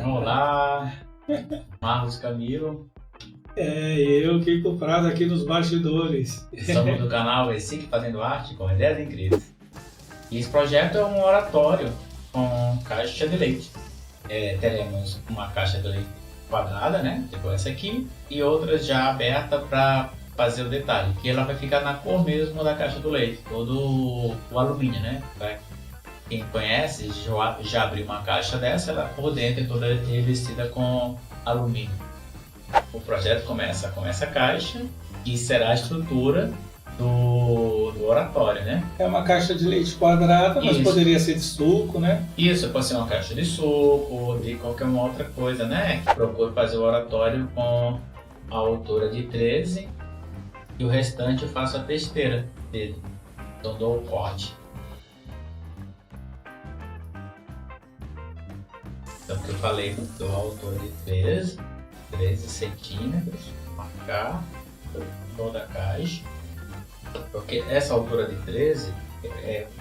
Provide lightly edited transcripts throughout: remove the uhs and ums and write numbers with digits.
Olá, Marcos Camilo. Eu, Kiko Prado, aqui nos bastidores. Somos do canal Recife Fazendo Arte com ideias incríveis. E esse projeto é um oratório com caixa de leite. Teremos uma caixa de leite quadrada, né? Tipo essa aqui, e outra já aberta para fazer o detalhe, que ela vai ficar na cor mesmo da caixa do leite, todo o alumínio, né? Pra quem conhece, já abriu uma caixa dessa, ela por dentro é toda revestida com alumínio. O projeto começa com essa caixa, que será a estrutura do oratório, né? É uma caixa de leite quadrada, mas Isso. Poderia ser de suco, né? Isso, pode ser uma caixa de suco, de qualquer uma outra coisa, né? Procuro fazer o oratório com a altura de 13 e o restante eu faço a testeira dele. Então dou o corte. Então que eu falei, dou a altura de 13 centímetros, marcar toda a caixa. Porque essa altura de 13,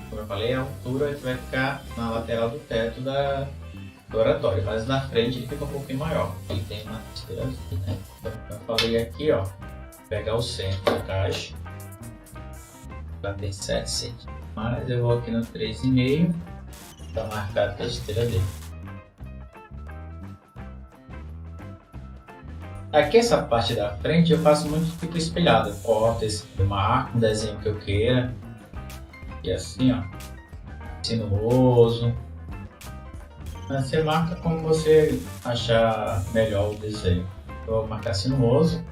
como eu falei, é a altura que vai ficar na lateral do teto do oratório, mas na frente ele fica um pouquinho maior. Ele tem uma testeira aqui, né? Então, eu falei aqui, ó, pegar o centro da caixa, já tem 7 centímetros, mas eu vou aqui no 3,5 para marcar a testeira dele. Aqui essa parte da frente eu faço muito tipo espelhado, eu corto esse marco, um desenho que eu queira, e assim ó, sinuoso. Você marca como você achar melhor o desenho. Eu vou marcar sinuoso,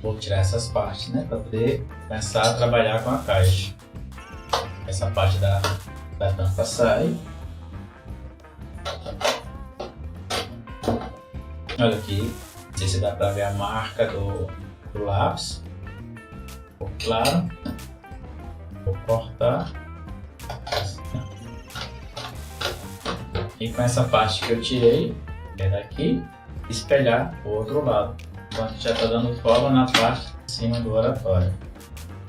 vou tirar essas partes, né, para poder começar a trabalhar com a caixa. Essa parte da tampa sai. Olha aqui. Não sei se dá para ver a marca do lápis. Ficou claro. Vou cortar. E com essa parte que eu tirei, que é daqui, espelhar o outro lado. Enquanto já está dando forma na parte de cima do oratório.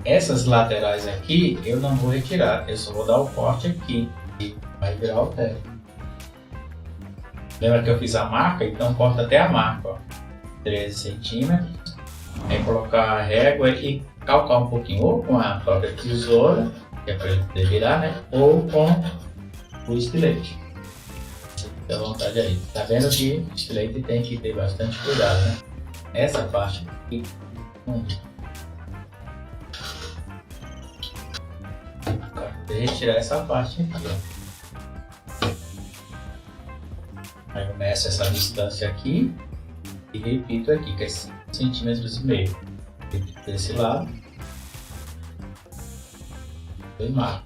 Essas laterais aqui eu não vou retirar, eu só vou dar o corte aqui e vai virar o teto. Lembra que eu fiz a marca? Então corta até a marca, ó. 13 centímetros, aí colocar a régua e calcar um pouquinho, ou com a própria tesoura, que é para ele poder virar, né? Ou com o estilete. Fique à vontade aí. Tá vendo que o estilete tem que ter bastante cuidado, né? Essa parte aqui, vou retirar essa parte aqui, ó. Aí eu meço essa distância aqui. E repito aqui, que é 5,5 centímetros. Repito desse lado. E marco.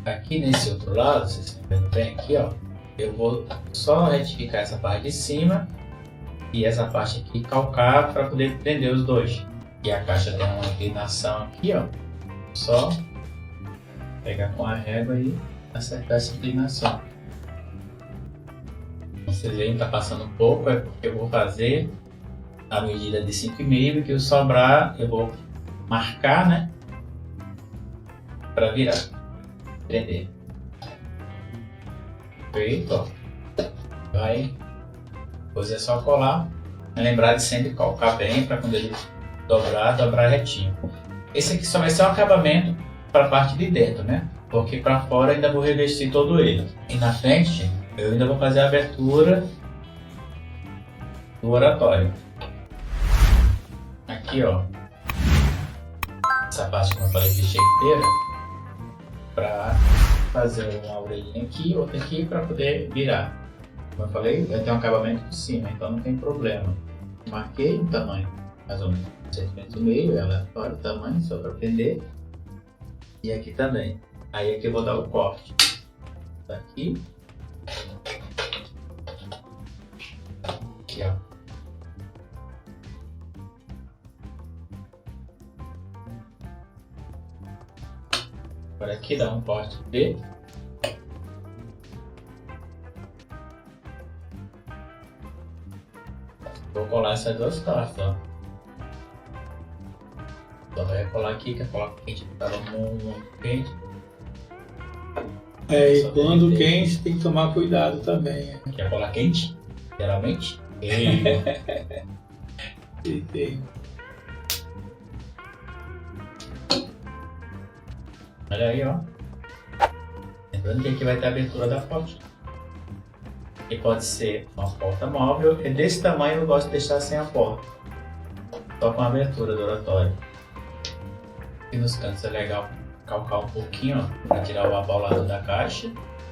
Aqui nesse outro lado, vocês estão vendo bem aqui, ó. Eu vou só retificar essa parte de cima e essa parte aqui calcar para poder prender os dois. E a caixa tem uma inclinação aqui, ó. Só pegar com a régua e acertar essa inclinação. Vocês veem que tá passando um pouco, é porque eu vou fazer a medida de 5,5 e que o sobrar eu vou marcar, né? Para virar, prender. Feito, ó. Vai. Depois é só colar. Lembrar de sempre calcar bem para quando ele dobrar retinho. Esse aqui só vai ser um acabamento para a parte de dentro, né? Porque para fora ainda vou revestir todo ele. E na frente eu ainda vou fazer a abertura do oratório. Aqui, ó. Essa parte que eu falei de inteira para fazer uma orelhinha aqui, outra aqui para poder virar. Como eu falei, vai ter um acabamento por cima, então não tem problema. Marquei o tamanho, mais ou menos 1,5 cm, aleatório o tamanho, só para prender. E aqui também. Aí aqui eu vou dar o corte. Daqui. Aqui, ó. Agora aqui dá um corte B Vou colar essas duas partes, ó. Só vai colar aqui, que é colar quente, tava muito quente. E Só quando tem- quente tem que tomar cuidado também. Quer colar quente? Geralmente. E tem. Olha aí, ó. Lembrando que aqui vai ter a abertura da porta. Que pode ser uma porta móvel. E desse tamanho eu gosto de deixar sem a porta. Só com a abertura do oratório. Aqui nos cantos é legal calcar um pouquinho, ó, para tirar o abaulado da caixa.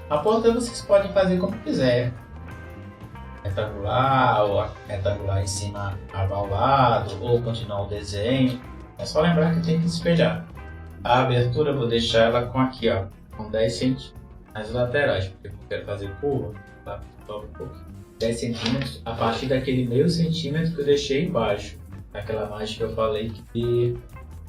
A porta vocês podem fazer como quiser. Retangular, ou retangular em cima abaulado, ou continuar o desenho. É só lembrar que tem que espelhar. A abertura eu vou deixar ela com aqui, ó, com 10 centímetros nas laterais, porque eu quero fazer curva, tá? Só um pouquinho. 10 centímetros a partir daquele meio centímetro que eu deixei embaixo. Aquela margem que eu falei de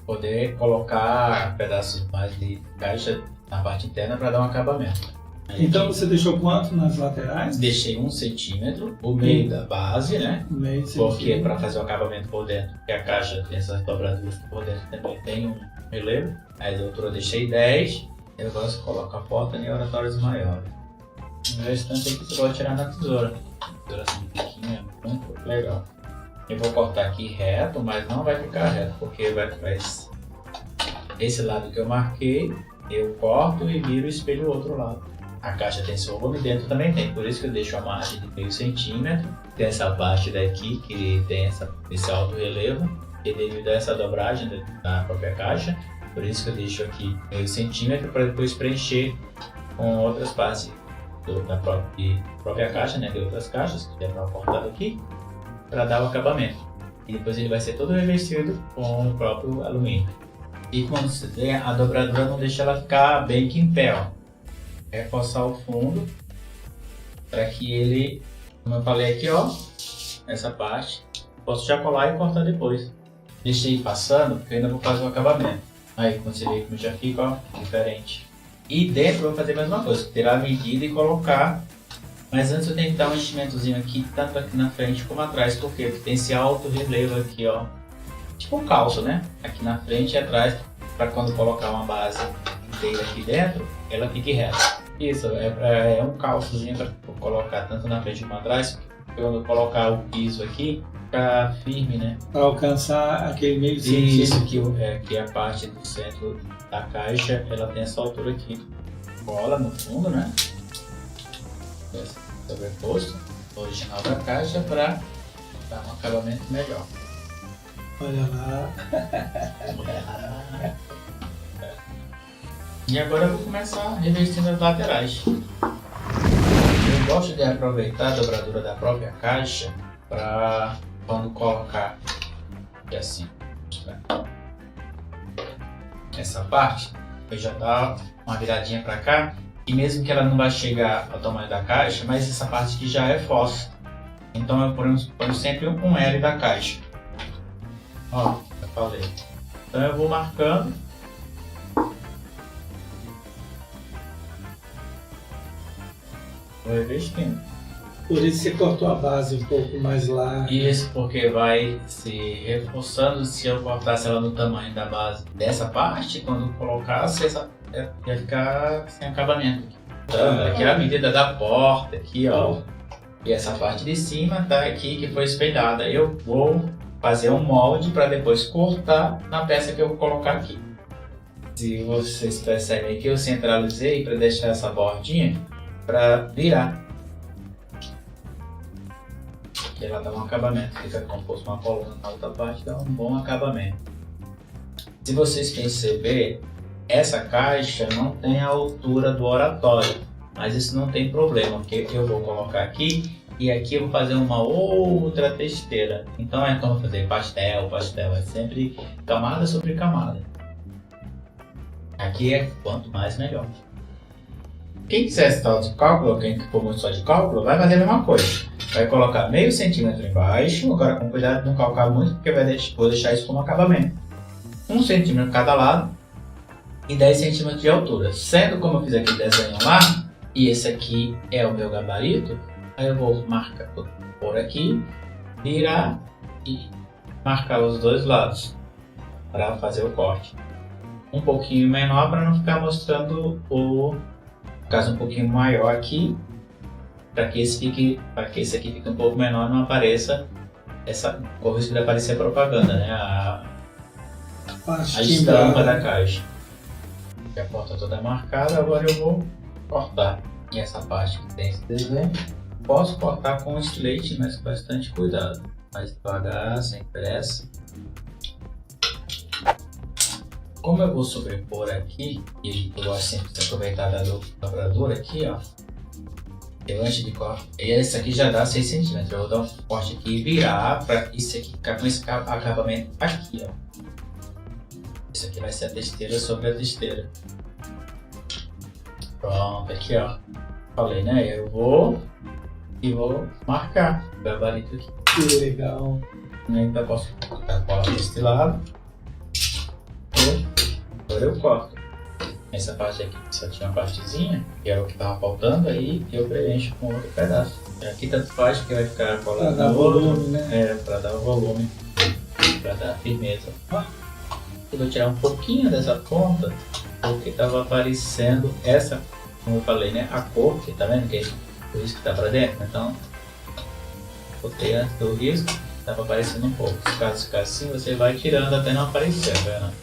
poder colocar pedaços mais de caixa na parte interna para dar um acabamento. Então você deixou quanto nas laterais? Deixei 1 centímetro, o meio da base, né? Meio Porque centímetro. para fazer o acabamento por dentro, porque a caixa tem essas dobraduras por dentro também tem um relevo. Aí a altura eu deixei 10, eu gosto de colocar a porta em oratórios maiores. O restante aqui você pode tirar na tesoura. Tesoura assim pequenininha, muito legal. Eu vou cortar aqui reto, mas não vai ficar reto, porque vai esse lado que eu marquei, eu corto e viro e espelho o outro lado. A caixa tem seu volume, dentro também tem, por isso que eu deixo a margem de meio centímetro. Tem essa parte daqui que tem esse alto relevo, e devido a essa dobragem da própria caixa, por isso que eu deixo aqui meio centímetro para depois preencher com outras partes da própria caixa, né, de outras caixas que já estão cortadas aqui, para dar o acabamento. E depois ele vai ser todo revestido com o próprio alumínio. E quando você tem a dobradura, não deixa ela ficar bem que em pé, ó. Reforçar o fundo para que ele, como eu falei aqui, ó, essa parte, posso já colar e cortar depois. Deixei passando porque eu ainda vou fazer o acabamento. Aí quando você vê como já fica, ó, diferente. E dentro eu vou fazer a mesma coisa, tirar a medida e colocar. Mas antes eu tenho que dar um enchimentozinho aqui, tanto aqui na frente como atrás. Por quê? Porque tem esse alto relevo aqui, ó. Tipo um calço, né? Aqui na frente e atrás, para quando colocar uma base inteira aqui dentro, ela fique reta. Isso, é um calçozinho para colocar tanto na frente como atrás. Quando eu colocar o piso aqui, fica firme, né? Para alcançar aquele meio Isso, centímetro. que é a parte do centro da caixa, ela tem essa altura aqui. Cola no fundo, né? Sobreposto, original da caixa, para dar um acabamento melhor. Olha lá. E agora eu vou começar revestindo as laterais. Eu gosto de aproveitar a dobradura da própria caixa para quando colocar aqui assim, essa parte, eu já dá uma viradinha para cá, e mesmo que ela não vai chegar ao tamanho da caixa, mas essa parte aqui já é fossa. Então eu ponho sempre um L da caixa. Ó, eu falei. Então eu vou marcando. Vou revestindo. Por isso você cortou a base um pouco mais larga. Isso porque vai se reforçando. Se eu cortasse ela no tamanho da base dessa parte, quando eu colocasse, essa ia ficar sem acabamento. Então, aqui é a medida da porta, aqui ó. E essa parte de cima tá aqui que foi espelhada. Eu vou fazer um molde para depois cortar na peça que eu vou colocar aqui. Se vocês percebem que eu centralizei para deixar essa bordinha para virar. Que ela dá um acabamento, fica como se fosse uma coluna na outra parte, dá um bom acabamento. Se vocês perceberem, essa caixa não tem a altura do oratório, mas isso não tem problema, porque eu vou colocar aqui e aqui eu vou fazer uma outra testeira. Então é como fazer pastel, é sempre camada sobre camada. Aqui é quanto mais melhor. Quem quiser estudar de cálculo, quem for muito só de cálculo, vai fazer a mesma coisa. Vai colocar meio centímetro embaixo, agora com cuidado de não calcar muito, porque vou deixar isso como acabamento. 1 centímetro cada lado e 10 centímetros de altura. Sendo como eu fiz aqui desenho lá, e esse aqui é o meu gabarito, aí eu vou marcar por aqui virar e marcar os dois lados para fazer o corte. Um pouquinho menor para não ficar mostrando o caso um pouquinho maior aqui, para que esse aqui fique um pouco menor, não apareça o risco de aparecer propaganda, né? A estampa da caixa. A porta toda marcada, agora eu vou cortar. E essa parte que tem esse desenho, posso cortar com estilete, mas com bastante cuidado. Mais devagar, sem pressa. Como eu vou sobrepor aqui, e eu gosto sempre de aproveitar da dobradura aqui, ó. Eu antes de cortar, esse aqui já dá 6 cm. Eu vou dar um corte aqui e virar para isso aqui ficar com esse acabamento aqui, ó. Isso aqui vai ser a testeira sobre a testeira. Pronto, aqui ó. Falei, né? Eu vou marcar o gabarito aqui. Que legal. Ainda posso colocar a cola deste lado. Agora eu corto. Essa parte aqui só tinha uma partezinha, que era o que estava faltando, aí eu preencho com outro pedaço. Aqui tanto faz que vai ficar colado para dar volume, né? Para dar o volume, para dar firmeza. Eu vou tirar um pouquinho dessa ponta, porque estava aparecendo essa, como eu falei, né? A cor, que tá vendo que é o risco que tá para dentro? Então, botei antes do risco, estava aparecendo um pouco. Se caso ficar assim, você vai tirando até não aparecer, tá vendo?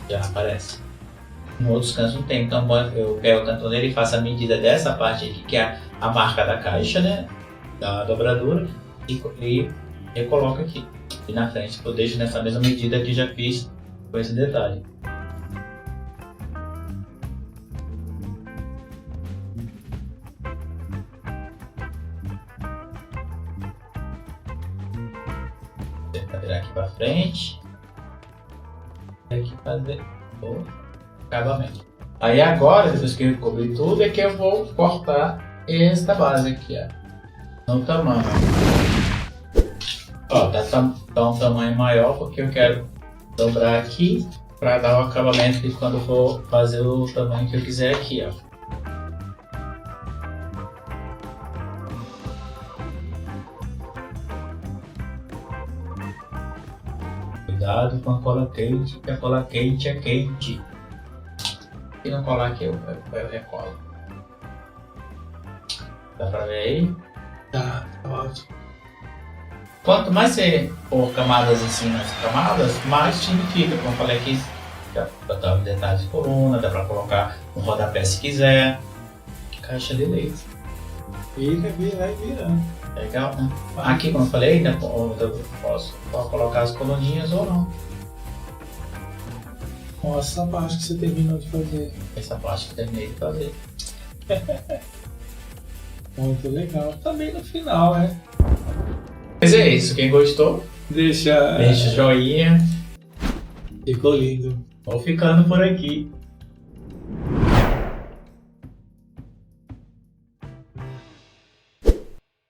Já aparece. Em outros cantos não tem, então eu pego o cantoneiro e faço a medida dessa parte aqui, que é a marca da caixa, né? Da dobradura, e eu coloco aqui. E na frente eu deixo nessa mesma medida que já fiz com esse detalhe. Tenta virar aqui para frente. E aqui fazer o acabamento. Aí agora, depois que eu cobri tudo, é que eu vou cortar esta base aqui, ó, no tamanho. Ó, tá um tamanho maior porque eu quero dobrar aqui para dar o acabamento de quando for fazer o tamanho que eu quiser aqui, ó. Cuidado com a cola quente, porque a cola quente é quente. Se não colar aqui, eu recolo. Dá pra ver aí? Tá ótimo. Quanto mais você pôr camadas em cima das camadas, mais time fica. Como eu falei aqui, dá pra botar detalhes de coluna, dá pra colocar um rodapé se quiser. Caixa de leite. Vai virando. Legal, né? Aqui, como eu falei, né, eu posso colocar as coluninhas ou não. Com essa parte que você terminou de fazer. Essa parte que eu terminei de fazer. Muito legal. Também no final, né? Mas é isso, quem gostou, Deixa deixa o joinha. Ficou lindo. Vou ficando por aqui.